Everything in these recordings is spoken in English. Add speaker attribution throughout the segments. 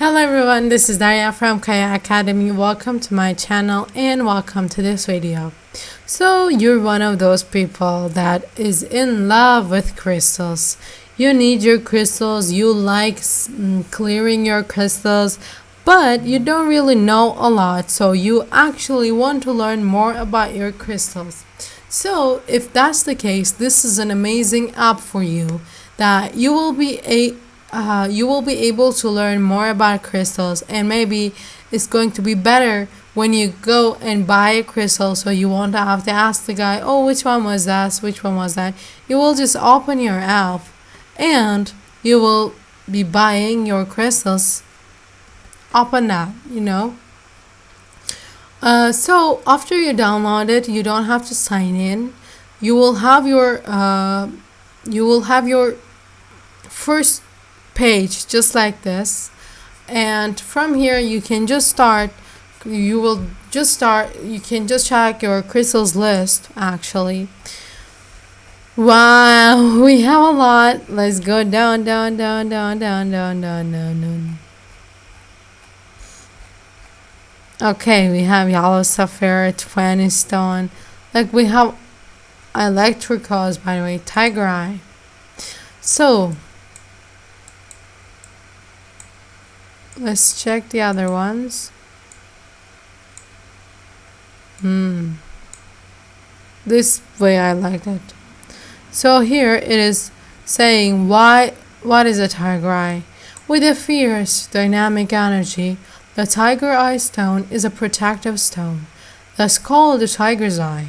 Speaker 1: Hello everyone, this is Daria from Kaya Academy. Welcome to my channel and welcome to this video. So you're one of those people that is in love with crystals. You need your crystals, you like clearing your crystals, but you don't really know a lot, so you actually want to learn more about your crystals. So if that's the case, this is an amazing app for you that you will be able to learn more about crystals, and maybe it's going to be better when you go and buy a crystal, so you won't have to ask the guy, oh, which one was that. You will just open your app and you will be buying your crystals open that. So after you download it, you don't have to sign in. You will have your first page just like this, and from here you can just start. You can just check your crystals list. Actually, wow, we have a lot. Let's go down. Okay, we have yellow sapphire, 20 stone. Like, we have electricals, by the way, tiger eye. So let's check the other ones. This way I like it. So here it is saying what is a tiger eye? With a fierce, dynamic energy, the tiger eye stone is a protective stone, thus called the tiger's eye.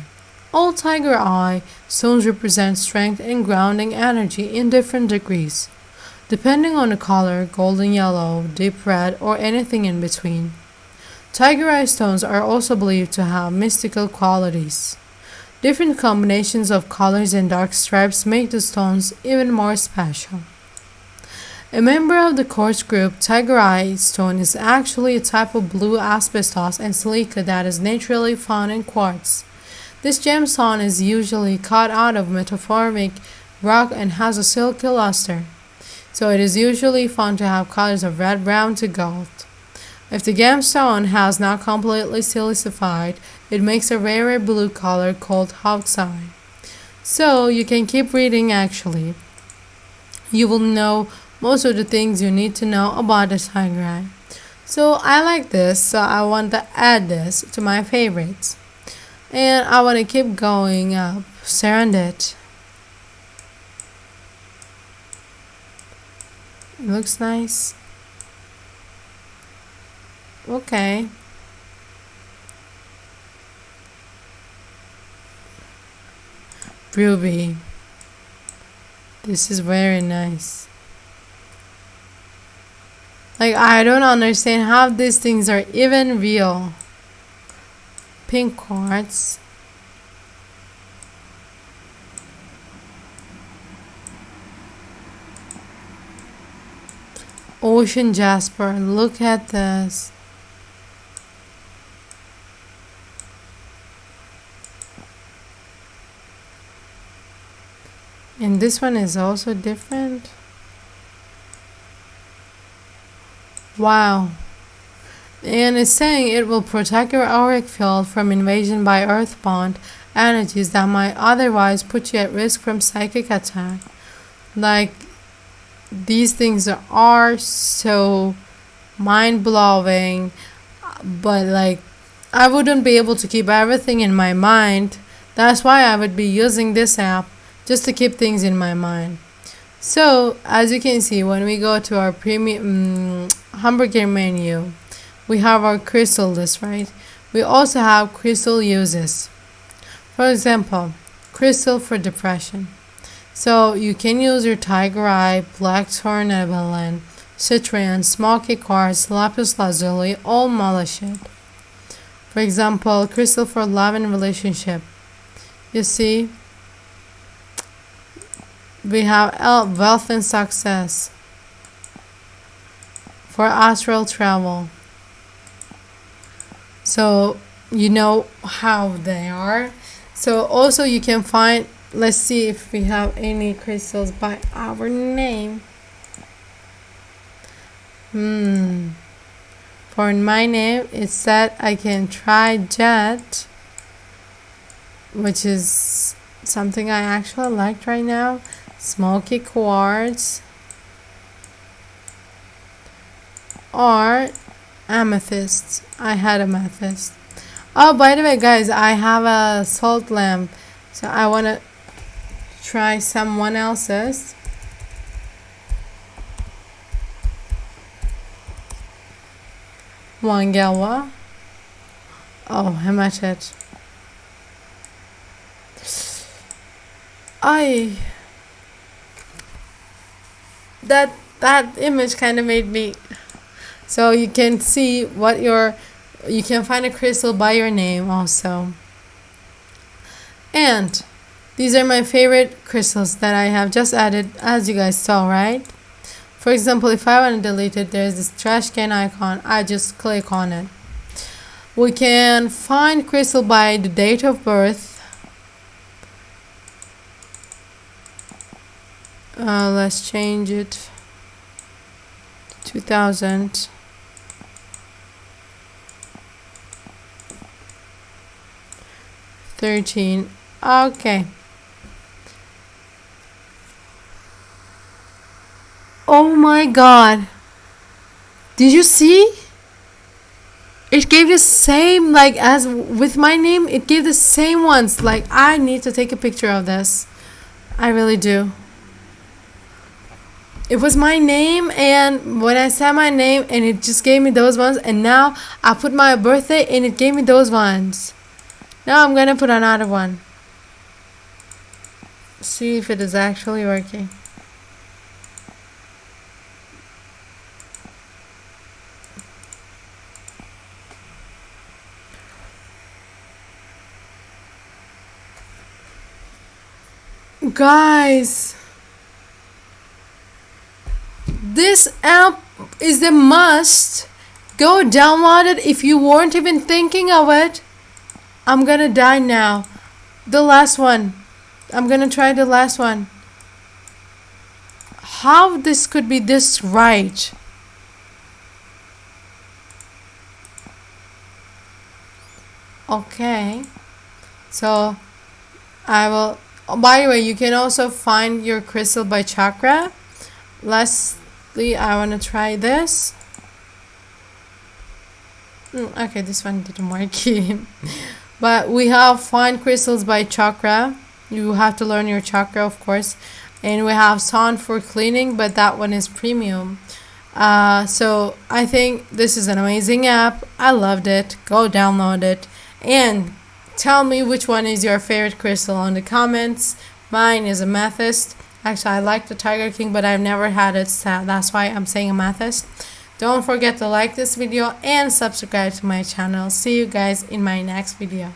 Speaker 1: All tiger eye stones represent strength and grounding energy in different degrees, depending on the color, golden yellow, deep red, or anything in between. Tiger eye stones are also believed to have mystical qualities. Different combinations of colors and dark stripes make the stones even more special. A member of the quartz group, tiger eye stone is actually a type of blue asbestos and silica that is naturally found in quartz. This gemstone is usually cut out of metamorphic rock and has a silky luster, so it is usually found to have colors of red, brown to gold. If the gemstone has not completely silicified, it makes a rarer blue color called oxide. So you can keep reading. Actually, you will know most of the things you need to know about the tiger eye. So I like this, so I want to add this to my favorites. And I want to keep going up. Serendit. It looks nice. Okay. Ruby. This is very nice. Like, I don't understand how these things are even real. Pink quartz. Ocean jasper. Look at this. And this one is also different. Wow. And it's saying it will protect your auric field from invasion by earthbound energies that might otherwise put you at risk from psychic attack. Like, these things are so mind-blowing, but like, I wouldn't be able to keep everything in my mind. That's why I would be using this app, just to keep things in my mind. So as you can see, when we go to our premium hamburger menu, we have our crystal list, right? We also have crystal uses. For example, crystal for depression. So you can use your tiger eye, black tourmaline, citrine, smoky quartz, lapis lazuli, all malachite. For example, crystal for love and relationship. You see, we have wealth and success. For astral travel. So you know how they are. So also you can find, let's see if we have any crystals by our name. For my name, it said I can try jet, which is something I actually liked right now. Smoky quartz or amethyst. I had amethyst. Oh, by the way, guys, I have a salt lamp, so I want to try someone else's. Wangawa. Oh, hematite. That image kind of made me. So you can see what you can find a crystal by your name also. And these are my favorite crystals that I have just added, as you guys saw, right? For example, if I want to delete it, there's this trash can icon. I just click on it. We can find crystal by the date of birth. Let's change it to 2000. Okay. Oh my god. Did you see? It gave the same, like, as with my name, it gave the same ones. Like, I need to take a picture of this. I really do. It was my name, and when I said my name, and it just gave me those ones, and now I put my birthday, and it gave me those ones. Now I'm gonna put another one. See if it is actually working. Guys, this app is a must. Go download it if you weren't even thinking of it. I'm gonna die now. The last one. I'm gonna try the last one. How this could be this right? Okay. So I will. Oh, by the way, you can also find your crystal by chakra. Lastly, I want to try this. Okay, this one didn't work. But we have find crystals by chakra. You have to learn your chakra, of course. And we have sound for cleaning, but that one is premium. So I think this is an amazing app. I loved it. Go download it. And tell me which one is your favorite crystal in the comments. Mine is amethyst. Actually, I like the Tiger King, but I've never had it, so that's why I'm saying amethyst. Don't forget to like this video and subscribe to my channel. See you guys in my next video.